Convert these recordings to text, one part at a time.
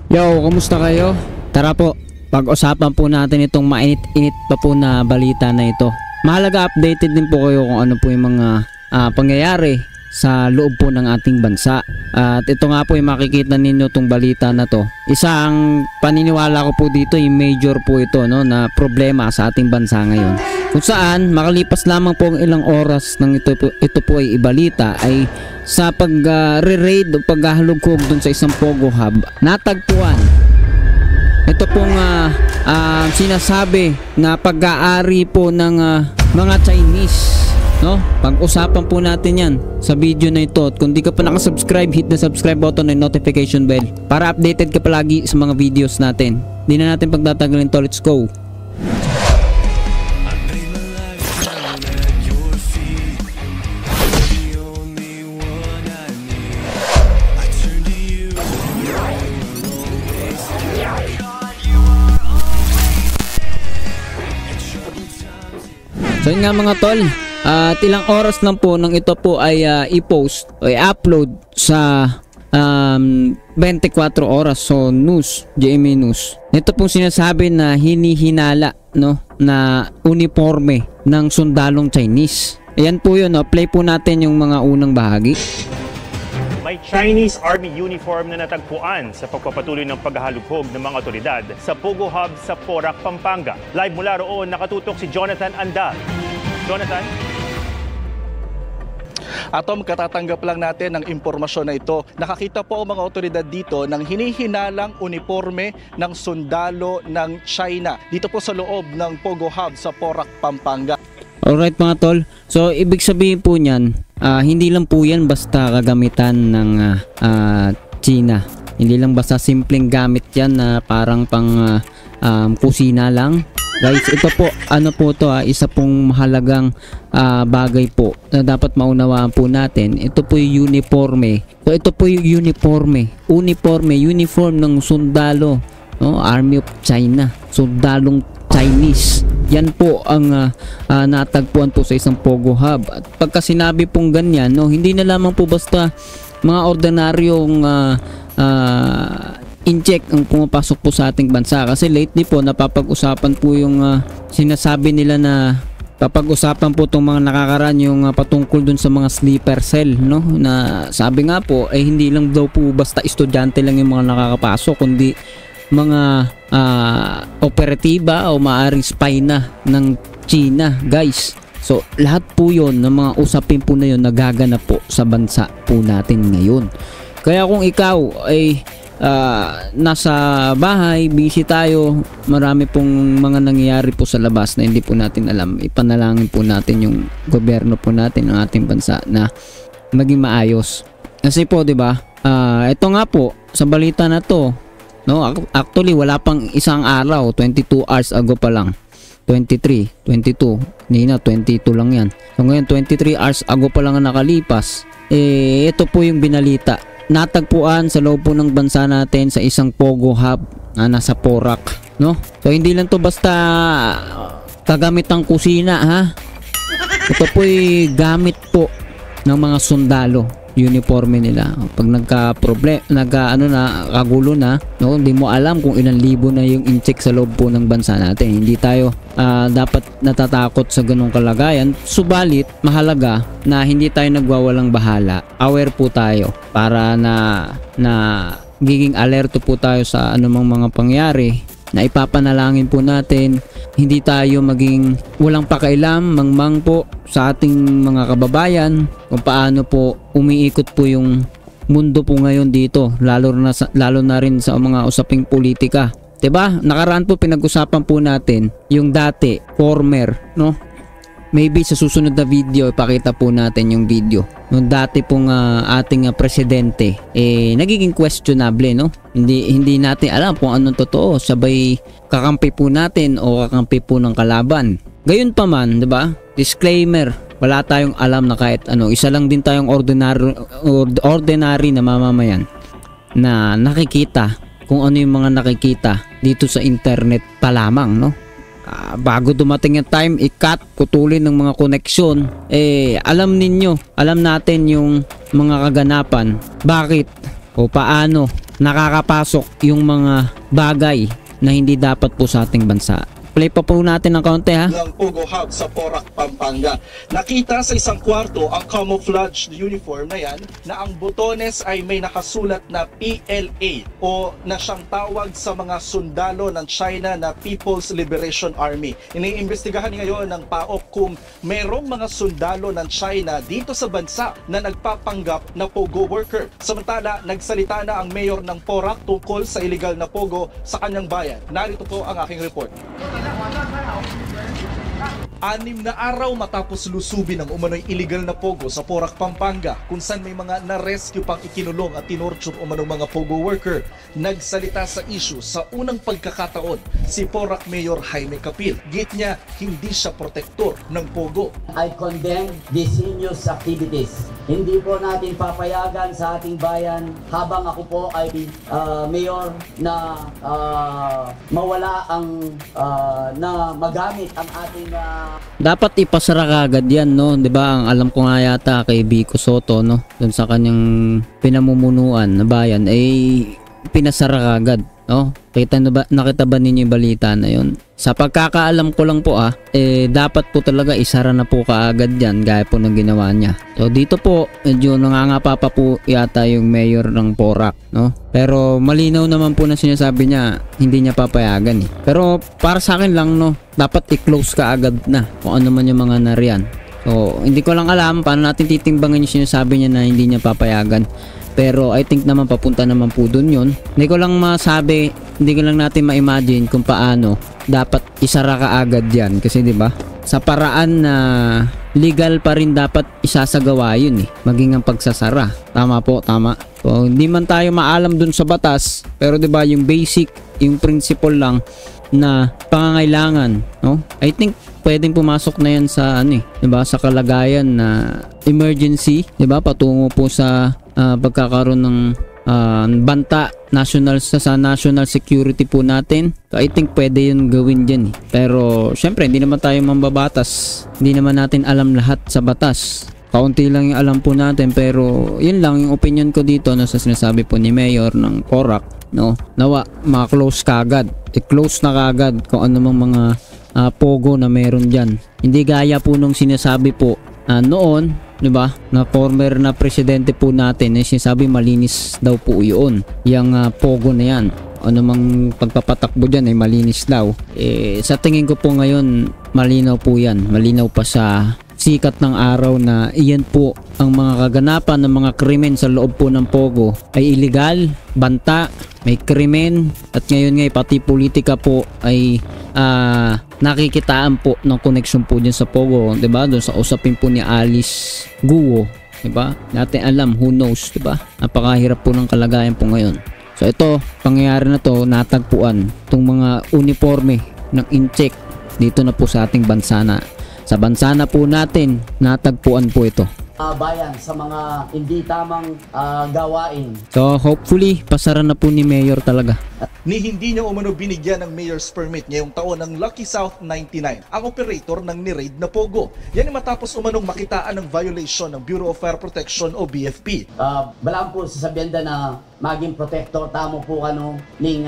Yo, kamusta kayo? Tara po, pag-usapan po natin itong mainit-init pa po na balita na ito. Mahalaga updated din po kayo kung ano po yung mga pangyayari sa loob po ng ating bansa. At ito nga po yung makikita ninyo itong balita na to. Isang paniniwala ko po dito, yung major po ito, no, na problema sa ating bansa ngayon. Kung saan makalipas lamang po ang ilang oras ng ito po ay ibalita ay sa pag-re-raid o paghahalugkog dun sa isang Pogo Hub, natagpuan ito pong sinasabi na pag-aari po ng mga Chinese. No? Pag-usapan po natin yan sa video na ito. At kung di ka pa nakasubscribe, hit the subscribe button and notification bell para updated ka palagi sa mga videos natin. Di na natin pagtatagalin to, let's go. So yun nga mga tol, at ilang oras lang po nang ito po ay i-post o i-upload sa 24 oras, so news, GMA News. Ito pong sinasabi na hinihinala, no, na uniforme ng sundalong Chinese. Ayan po yun, no? Play po natin yung mga unang bahagi. May Chinese Army uniform na natagpuan sa pagpapatuloy ng paghahalughog ng mga otoridad sa Pogo Hub sa Porac, Pampanga. Live mula roon, nakatutok si Jonathan Andal. Jonathan? Atom, katatanggap lang natin ng impormasyon na ito. Nakakita po ang mga otoridad dito ng hinihinalang uniforme ng sundalo ng China dito po sa loob ng Pogo Hub sa Porac, Pampanga. Alright mga tol, so ibig sabihin po niyan, hindi lang po yan basta kagamitan ng China. Hindi lang basta simpleng gamit yan na parang pang kusina lang. Guys, ito po, ano po to, isa pong mahalagang bagay po na dapat maunawaan po natin. Ito po yung uniforme. So ito po yung uniform ng sundalo, no? Army of China, sundalong Chinese. Yan po ang natagpuan po sa isang Pogo Hub. At pagka sinabi pong ganyan, no, hindi na lamang po basta mga ordinaryong incheck ang pumapasok po sa ating bansa. Kasi lately po napapag-usapan po yung sinasabi nila na papag-usapan po itong mga nakakaraan yung patungkol dun sa mga sleeper cell, no, na sabi nga po ay hindi lang daw po basta estudyante lang yung mga nakakapasok, kundi mga operatiba o maaring spy na ng China, guys. So lahat po yon ng mga usapin po na yon nagaganap po sa bansa po natin ngayon. Kaya kung ikaw ay nasa bahay, busy tayo, marami pong mga nangyayari po sa labas na hindi po natin alam, ipanalangin po natin yung gobyerno po natin ng ating bansa na maging maayos. Kasi po 'di ba, ito nga po sa balita na to, no, actually wala pang isang araw, 22 hours ago pa lang, 23, 22, hindi na, 22 lang yan. So ngayon 23 hours ago pa lang ang nakalipas, ito po yung binalita. Natagpuan sa loob po ng bansa natin sa isang Pogo Hub na nasa Porac, no? So hindi lang to basta kagamit ng kusina, ha? Ito po ay gamit po ng mga sundalo, uniforme nila. Pag kagulo na, no, hindi mo alam kung ilang libo na yung in-check sa loob po ng bansa natin. Hindi tayo dapat natatakot sa ganung kalagayan. Subalit, mahalaga na hindi tayo nagwawalang bahala. Aware po tayo para na giging alerto po tayo sa anumang mga pangyari na ipapanalangin po natin. Hindi tayo maging walang pakailam, mangmang po sa ating mga kababayan kung paano po umiikot po yung mundo po ngayon dito, lalo na rin sa mga usaping politika. 'Di ba? Nakaraan po pinag-usapan po natin yung dati former, no? Maybe sa susunod na video ipakita po natin yung video nung dati pong ating presidente nagiging questionable, no? Hindi natin alam kung anong totoo, sabay kakampi po natin o kakampi po ng kalaban. Gayon pa man, 'di ba? Disclaimer, wala tayong alam na kahit ano. Isa lang din tayong ordinary na mamamayan na nakikita kung ano yung mga nakikita dito sa internet pa lamang, no? Bago dumating yung time, i-cut, putulin ng mga koneksyon, alam natin yung mga kaganapan, bakit o paano nakakapasok yung mga bagay na hindi dapat po sa ating bansa. Play pa po natin ng kaunti ha. Ng Pogo Hub sa Porac, Pampanga. Nakita sa isang kwarto ang camouflage uniform na yan na ang botones ay may nakasulat na PLA o na siyang tawag sa mga sundalo ng China na People's Liberation Army. Iniimbestigahan ngayon ng PAOK kung mayroong mga sundalo ng China dito sa bansa na nagpapanggap na Pogo worker. Samantala, nagsalita na ang mayor ng Porac tungkol sa illegal na Pogo sa kanyang bayan. Narito po ang aking report. 6 na araw matapos lusubin ang umano'y illegal na Pogo sa Porac, Pampanga, kung saan may mga na-rescue pang ikinulong at tinorture umanong mga Pogo worker, nagsalita sa issue sa unang pagkakataon si Porac Mayor Jaime Capil. Git niya, hindi siya protektor ng Pogo. I condemn these heinous activities. Hindi po natin papayagan sa ating bayan habang ako po ay mayor na mawala ang na magamit ang ating Dapat ipasara kagad yan, no? 'Di ba? Ang alam ko nga yata kay Vico Soto, no? Doon sa kanyang pinamumunuan na bayan ay pinasara kagad, no? Nakita ba ninyo yung balita na 'yon? Sa pagkakaalam ko lang po dapat po talaga isara na po kaagad yan gaya po ng ginawa niya. So dito po medyo nangangapa pa po yata yung mayor ng Porac, no? Pero malinaw naman po na sinasabi niya hindi niya papayagan eh. Pero para sa akin lang, no, dapat i-close kaagad na kung ano man yung mga nariyan. So hindi ko lang alam paano natin titimbangin yung sinasabi niya na hindi niya papayagan. Pero I think naman papunta naman po dun yun. Hindi ko lang masabi, hindi ko lang natin ma-imagine kung paano dapat isara ka agad yan. Kasi 'di ba? Sa paraan na legal pa rin dapat isasagawa yun eh. Maging ang pagsasara. Tama po, tama. So, hindi man tayo maalam dun sa batas, pero 'di ba yung basic, yung principle lang na pangangailangan, no? I think pwedeng pumasok na yan sa 'di ba? Sa kalagayan na emergency, 'di ba? Patungo po sa pagkakaroon ng banta national sa national security po natin. So I think pwede yun gawin dyan eh. Pero syempre hindi naman tayo mambabatas, hindi naman natin alam lahat sa batas, kaunti lang yung alam po natin. Pero yun lang yung opinion ko dito na sa sinasabi po ni Mayor ng Porac, no? Nawa ma-close kagad, i-close na kagad kung ano mang mga pogo na meron dyan. Hindi gaya po nung sinasabi po noon, 'di ba, na former na presidente po natin ay sinasabi malinis daw po 'yun. Yang pogo na 'yan. Ano mang pagpapatakbo diyan ay malinis daw. Sa tingin ko po ngayon malinaw po 'yan. Malinaw pa sa sikat ng araw na iyan po ang mga kaganapan ng mga krimen sa loob po ng Pogo ay illegal, banta, may krimen, at ngayon nga pati politika po ay nakikitaan po ng koneksyon po dyan sa Pogo, 'di ba? Doon sa usapin po ni Alice Guo, 'di ba? Natin alam, who knows, 'di ba? Napakahirap po ng kalagayan po ngayon. So ito, pangyayari na to, natagpuan tong mga uniforme ng incheck dito na po sa ating bansa na. Sa bansa na po natin, natagpuan po ito. bayan sa mga hindi tamang gawain. So hopefully pasara na po ni Mayor talaga. Ni hindi niya umano binigyan ng mayor's permit ngayong taon ng Lucky South 99 ang operator ng ni-raid na Pogo. Yan ay matapos umanong makitaan ng violation ng Bureau of Fire Protection o BFP. Balang po sasabihan na maging protector tamo po kano ning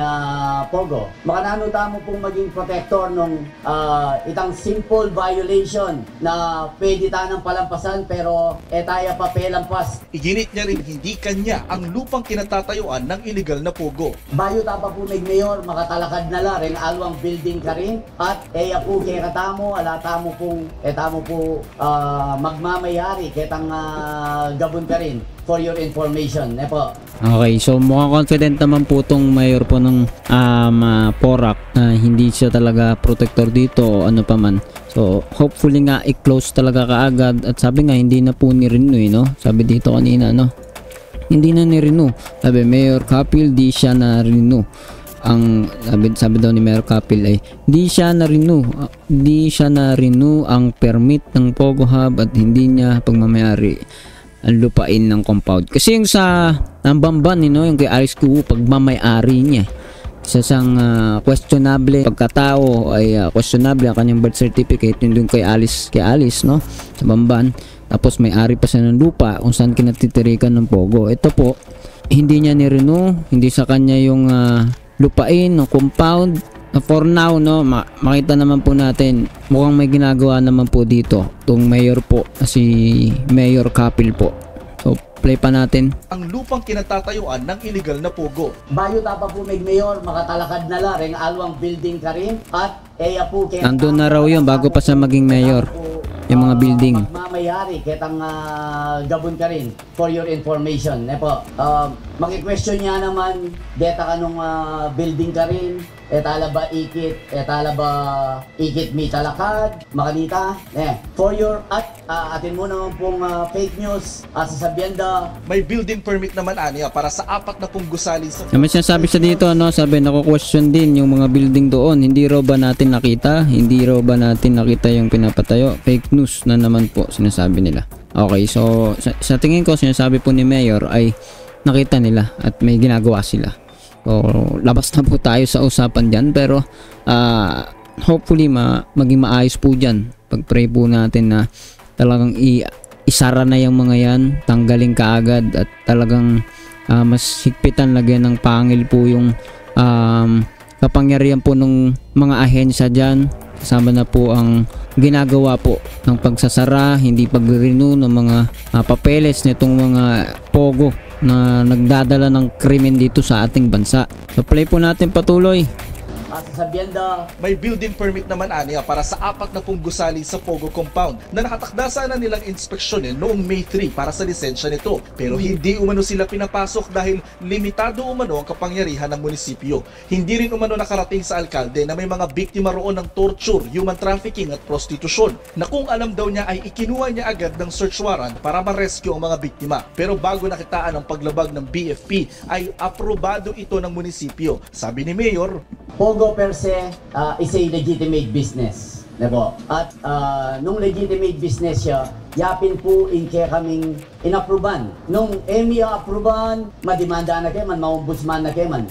Pogo. Makanano tamo pong maging protector nung itang simple violation na pwede tanang palampasan pero etaya pa pelampas. Iginit niya rin hindi kanya ang lupang kinatatayuan ng illegal na Pogo. Bayo tapa po may mayor makatalakad na la rin alwang building ka rin at eya po kaya katamo alata mo pong etamo po magmamayari ketang gabon ka rin for your information. Po. Okay, so mukhang confident naman po tong mayor po ng Porac na hindi siya talaga protector dito o ano pa man. So hopefully nga i-close talaga kaagad at sabi nga hindi na po ni-renew, no? Sabi dito kanina, no? Hindi na ni-renew. Sabi Mayor Capil di siya na-renew. Ang sabi daw ni Mayor Capil ay di siya na-renew ang permit ng Pogo Hub at hindi niya pagmamayari ang lupain ng compound. Kasi yung sa Bamban, yung kay Alice Guo, pagmamayari niya. Sa isang questionable pagkatao ay questionable ang kanyang birth certificate yung kay Alice, no? Sa Bamban. Tapos may-ari pa siya ng lupa kung saan kinatitirikan ng Pogo. Ito po, hindi niya ni-renew, hindi sa kanya yung lupain o compound. For now, no, makita naman po natin mukhang may ginagawa naman po dito itong mayor po, si Mayor Kapil po. So play pa natin. Ang lupang kinatatayuan ng illegal na pogo. Bayo tapa po may mayor, makatalakad na la, reng alwang building ka rin, at eya po kaya... Nandun na raw yun bago pa siya maging mayor. Yung mga building. Magmamayari, ketang gabon ka rin for your information. Po, maki-question niya naman, deta ka nung building ka rin, etala ba ikit mi talakad, makanita. For your, atin mo naman pong fake news, sasabihan da. May building permit naman aniya para sa 4 na pong gusali sa... May sinasabi siya dito, no? Sabi, nako-question din yung mga building doon. Hindi raw ba natin nakita? Hindi raw ba natin nakita yung pinapatayo? Fake news na naman po, sinasabi nila. Okay, so sa tingin ko, sinasabi po ni Mayor ay nakita nila at may ginagawa sila. So, labas na po tayo sa usapan dyan. Pero, hopefully, maging maayos po dyan. Pag-pray po natin na talagang isara na yung mga yan, tanggalin kaagad at talagang mas higpitan, lagyan ng pangil po yung kapangyarihan po ng mga ahensya dyan. Kasama na po ang ginagawa po ng pagsasara, hindi pag-renew ng mga papeles nitong mga pogo na nagdadala ng krimen dito sa ating bansa. So play po natin patuloy. Sasabihan da. May building permit naman aniya para sa 4 na pong gusali sa Pogo Compound na nakatakda sana nilang inspeksyonin noong May 3 para sa lisensya nito. Pero hindi umano sila pinapasok dahil limitado umano ang kapangyarihan ng munisipyo. Hindi rin umano nakarating sa alkalde na may mga biktima roon ng torture, human trafficking at prostitusyon na kung alam daw niya ay ikinuha niya agad ng search warrant para ma-rescue ang mga biktima. Pero bago nakitaan ang paglabag ng BFP ay aprobado ito ng munisipyo. Sabi ni Mayor, Pogo per se is a legitimate business. Diba? At nung legitimate business siya, yapin po kaya kaming inapruban. Nung EMI apruban, madimanda na kayo man, maombudsman na kayo man.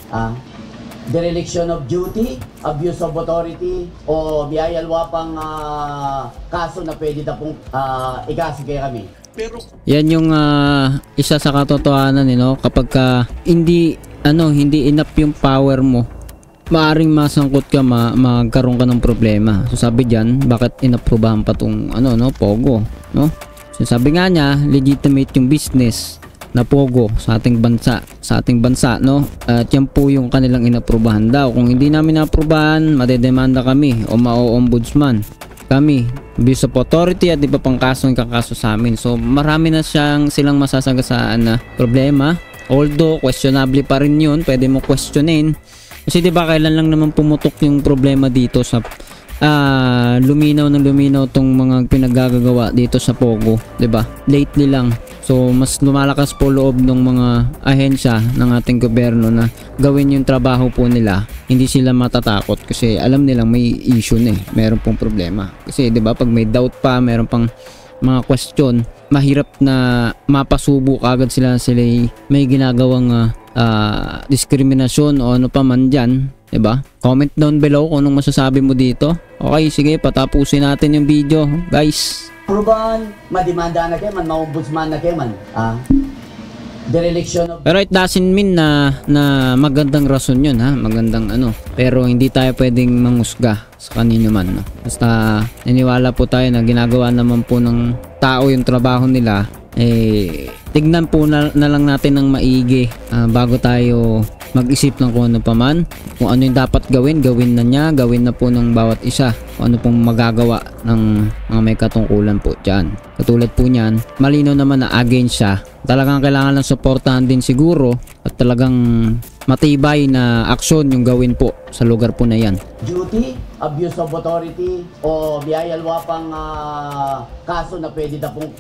Dereliction of duty, abuse of authority, o biyayalwa pang kaso na pwede na pong ikaso kaya kami. pero Yan yung isa sa katotohanan, kapag hindi enough yung power mo, maaring masangkot ka, magkaroon ka ng problema. So sabi diyan, bakit inaprubahan pa tong Pogo, no? So sabi nga niya, legitimate yung business na Pogo sa ating bansa, no? At yan po yung kanilang inaprubahan daw. Kung hindi namin naaprubahan, madedemanda kami o mao-ombudsman kami, abuse of authority at iba pang kaso yung kakaso sa amin. So marami na silang masasagasaan na problema. Although questionable pa rin yun, pwede mo questionin. Kasi diba kailan lang naman pumutok yung problema dito sa luminaw tong mga pinagagagawa dito sa Pogo, diba? Lately lang. So mas lumalakas po loob ng mga ahensya ng ating gobyerno na gawin yung trabaho po nila. Hindi sila matatakot kasi alam nilang may issue meron pong problema. Kasi diba pag may doubt pa, meron pang mga question, mahirap na mapasubo agad sila may ginagawang diskriminasyon o ano pa man dyan, diba? Comment down below kung anong masasabi mo dito. Okay, sige, patapusin natin yung video, guys. Apruban, madimanda na kayo man, maombudsman na kayo man. Dereliction of... Pero it doesn't mean na magandang rason yun, magandang pero hindi tayo pwedeng mangusga sa kanino man, no? Basta niniwala po tayo na ginagawa naman po ng tao yung trabaho nila, tignan po na lang natin ng maigi bago tayo mag-isip ng kung ano pa man. Kung ano yung dapat gawin na niya, gawin na po ng bawat isa. Kung ano pong magagawa ng mga may katungkulan po dyan. Katulad po niyan, malinaw naman na against siya. Talagang kailangan lang suportahan din siguro at talagang matibay na aksyon yung gawin po sa lugar po na yan. Duty, abuse of authority, o biyayalwa pang kaso na pwede na pong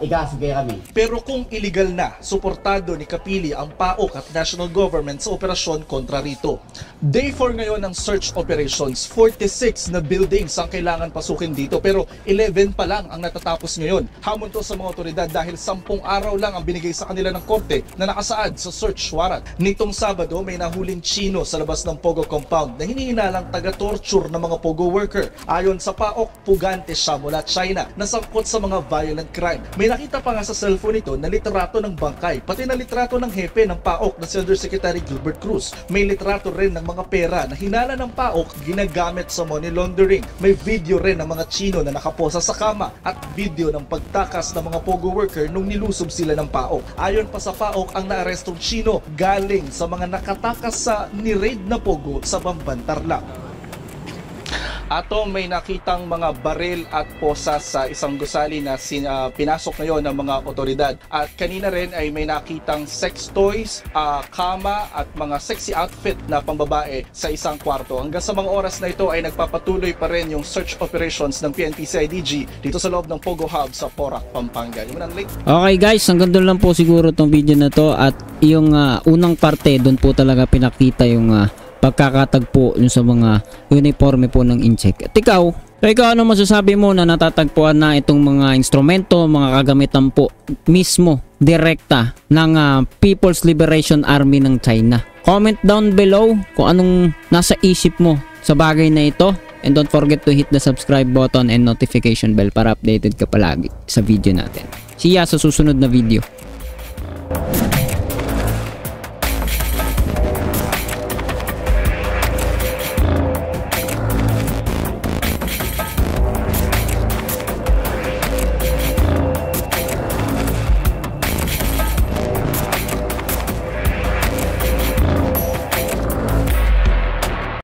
ikaso kaya kami. Pero kung illegal na, suportado ni Kapili ang PAOK at national government sa operasyon kontra rito. Day 4 ngayon ng search operations, 46 na buildings ang kailangan pasukin dito pero 11 pa lang ang natatapos ngayon. Hamon to sa mga otoridad dahil 10 araw lang ang binigay sa kanila ng korte na nakasaad sa search warrant. Nitong Sabado may nahuling Chino sa labas ng Pogo Compound na hinihinalang taga-torture picture ng mga Pogo worker. Ayon sa PAOK, pugante siya mula China, nasangkot sa mga violent crime. May nakita pa nga sa cellphone nito na litrato ng bangkay, pati na litrato ng hepe ng PAOK na si Undersecretary Gilbert Cruz. May litrato rin ng mga pera na hinala ng PAOK ginagamit sa money laundering. May video rin ng mga Chino na nakaposa sa kama at video ng pagtakas ng mga Pogo worker nung nilusob sila ng PAOK. Ayon pa sa PAOK, ang naarestong Chino galing sa mga nakatakas sa ni-raid na Pogo sa Bambantarlac. Ato may nakitang mga baril at posa sa isang gusali na pinasok ngayon ng mga otoridad. At kanina rin ay may nakitang sex toys, kama at mga sexy outfit na pambabae sa isang kwarto. Hanggang sa mga oras na ito ay nagpapatuloy pa rin yung search operations ng PNP-CIDG dito sa loob ng Pogo Hub sa Porac, Pampanga. Okay guys, hanggang doon lang po siguro tong video na to, at yung unang parte doon po talaga pinakita yung pagkakatagpo yung sa mga uniforme po ng INCHEC. At ikaw ano masasabi mo na natatagpuan na itong mga instrumento, mga kagamitan po mismo direkta ng People's Liberation Army ng China? Comment down below kung anong nasa isip mo sa bagay na ito, and don't forget to hit the subscribe button and notification bell para updated ka palagi sa video natin. See ya sa susunod na video.